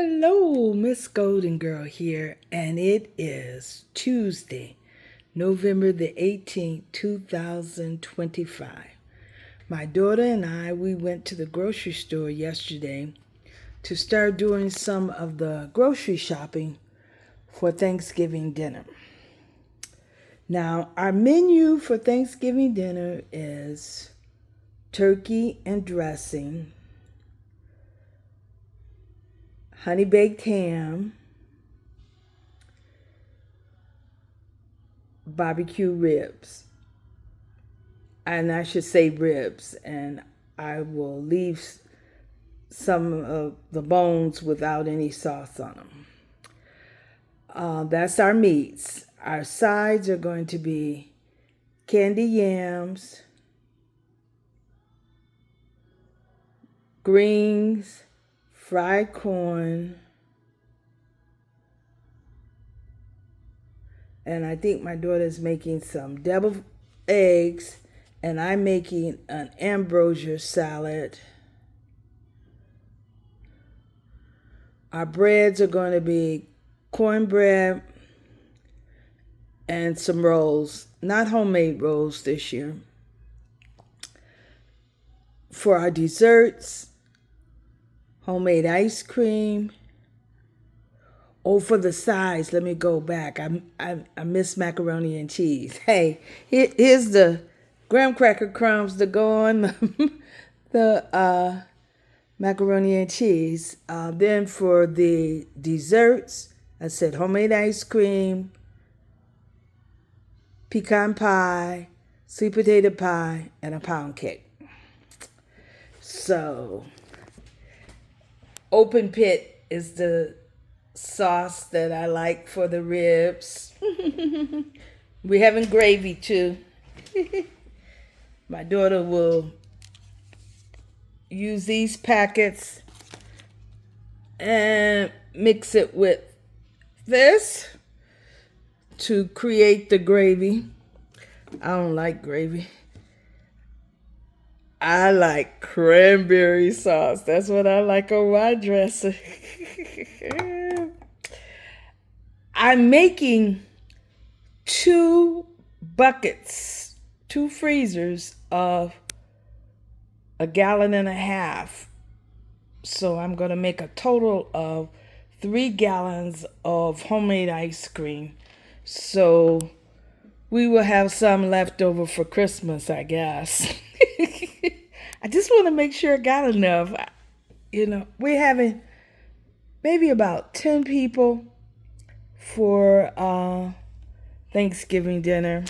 Hello, Miss Golden Girl here, and it is Tuesday, November the 18th, 2025. My daughter and we went to the grocery store yesterday to start doing some of the grocery shopping for Thanksgiving dinner. Now, our menu for Thanksgiving dinner is turkey and dressing, honey baked ham, barbecue ribs. And I should say ribs, and I will leave some of the bones without any sauce on them. That's our meats. Our sides are going to be candy yams, greens, fried corn, and I think my daughter's making some deviled eggs, and I'm making an ambrosia salad. Our breads are going to be cornbread and some rolls, not homemade rolls this year. For our desserts, homemade ice cream. Oh, for the sides, let me go back. I miss macaroni and cheese. Hey, here's the graham cracker crumbs to go on the macaroni and cheese. Then for the desserts, I said homemade ice cream, pecan pie, sweet potato pie, and a pound cake. So, open pit is the sauce that I like for the ribs. We're having gravy too. My daughter will use these packets and mix it with this to create the gravy. I don't like gravy. I like cranberry sauce. That's what I like on my dressing. I'm making 2 buckets, 2 freezers of 1.5 gallons. So I'm going to make a total of 3 gallons of homemade ice cream. So we will have some left over for Christmas, I guess. I just want to make sure I got enough. We're having maybe about 10 people for Thanksgiving dinner.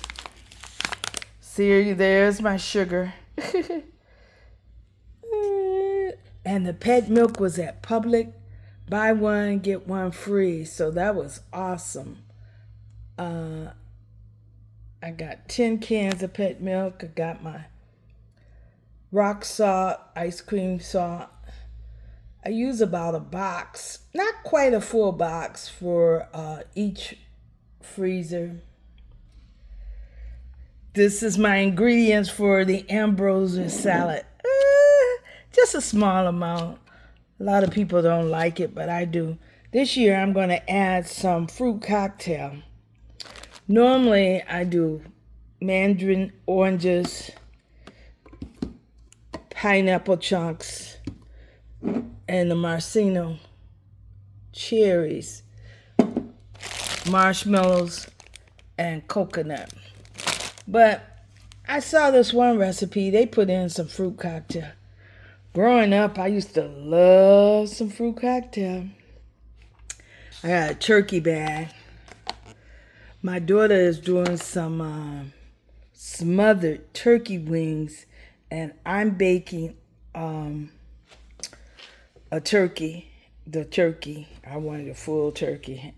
See, there's my sugar. And the pet milk was at Publix. Buy one, get one free. So that was awesome. I got 10 cans of pet milk. I got my rock salt, ice cream salt. I use about a box, not quite a full box for each freezer. This is my ingredients for the ambrosia salad. Just a small amount. A lot of people don't like it, but I do. This year I'm going to add some fruit cocktail. Normally I do mandarin oranges, pineapple chunks, and the maraschino cherries, marshmallows, and coconut. But I saw this one recipe. They put in some fruit cocktail. Growing up, I used to love some fruit cocktail. I got a turkey bag. My daughter is doing some smothered turkey wings, and I'm baking a turkey. The turkey. I wanted a full turkey.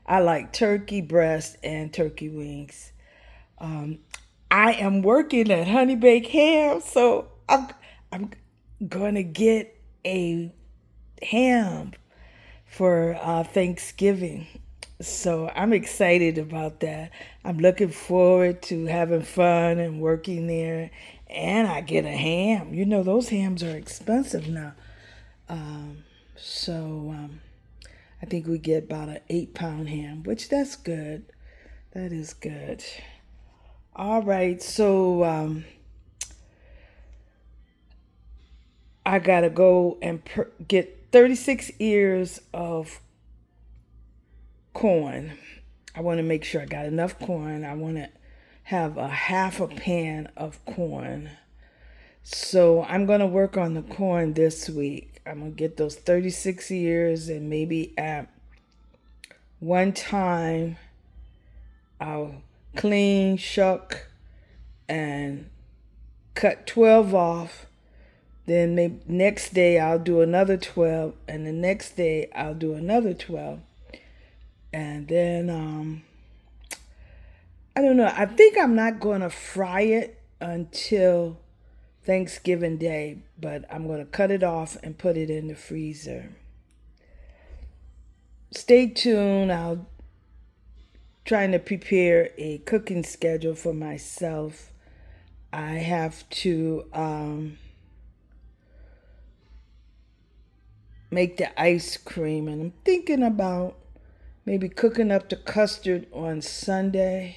I like turkey breast and turkey wings. I am working at Honey Baked Ham, so I'm going to get a ham for Thanksgiving. So I'm excited about that. I'm looking forward to having fun and working there. And I get a ham. Those hams are expensive now. So I think we get about an 8-pound ham, which that's good. That is good. All right, so I gotta go and get 36 ears of corn. I want to make sure I got enough corn. I want to have a half a pan of corn. So I'm going to work on the corn this week. I'm going to get those 36 ears, and maybe at one time I'll clean, shuck, and cut 12 off. Then maybe next day I'll do another 12, and the next day I'll do another 12. And then, I don't know. I think I'm not going to fry it until Thanksgiving Day, but I'm going to cut it off and put it in the freezer. Stay tuned. I'll trying to prepare a cooking schedule for myself. I have to make the ice cream, and I'm thinking about maybe cooking up the custard on Sunday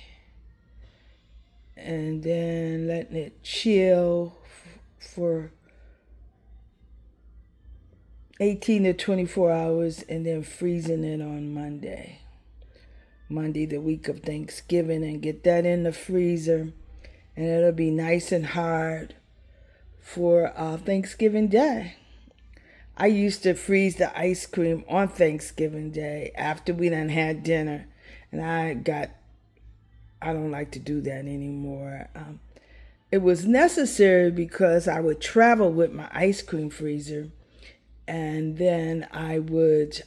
and then letting it chill for 18 to 24 hours and then freezing it on Monday, the week of Thanksgiving, and get that in the freezer, and it'll be nice and hard for Thanksgiving Day. I used to freeze the ice cream on Thanksgiving Day after we done had dinner, and I don't like to do that anymore. It was necessary because I would travel with my ice cream freezer, and then I would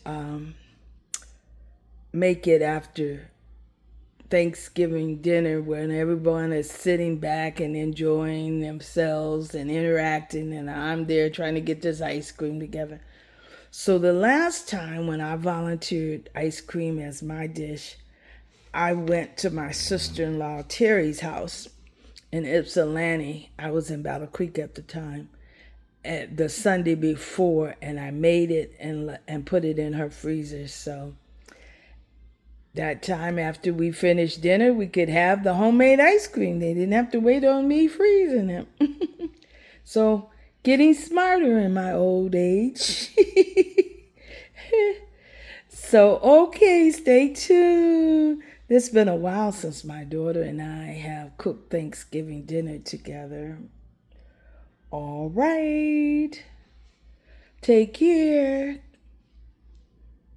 make it after Thanksgiving dinner when everyone is sitting back and enjoying themselves and interacting, and I'm there trying to get this ice cream together. So the last time when I volunteered ice cream as my dish, I went to my sister-in-law Terry's house in Ypsilanti. I was in Battle Creek at the time, at the Sunday before, and I made it and put it in her freezer. So that time after we finished dinner, we could have the homemade ice cream. They didn't have to wait on me freezing it. So getting smarter in my old age. So, okay, stay tuned. It's been a while since my daughter and I have cooked Thanksgiving dinner together. All right. Take care.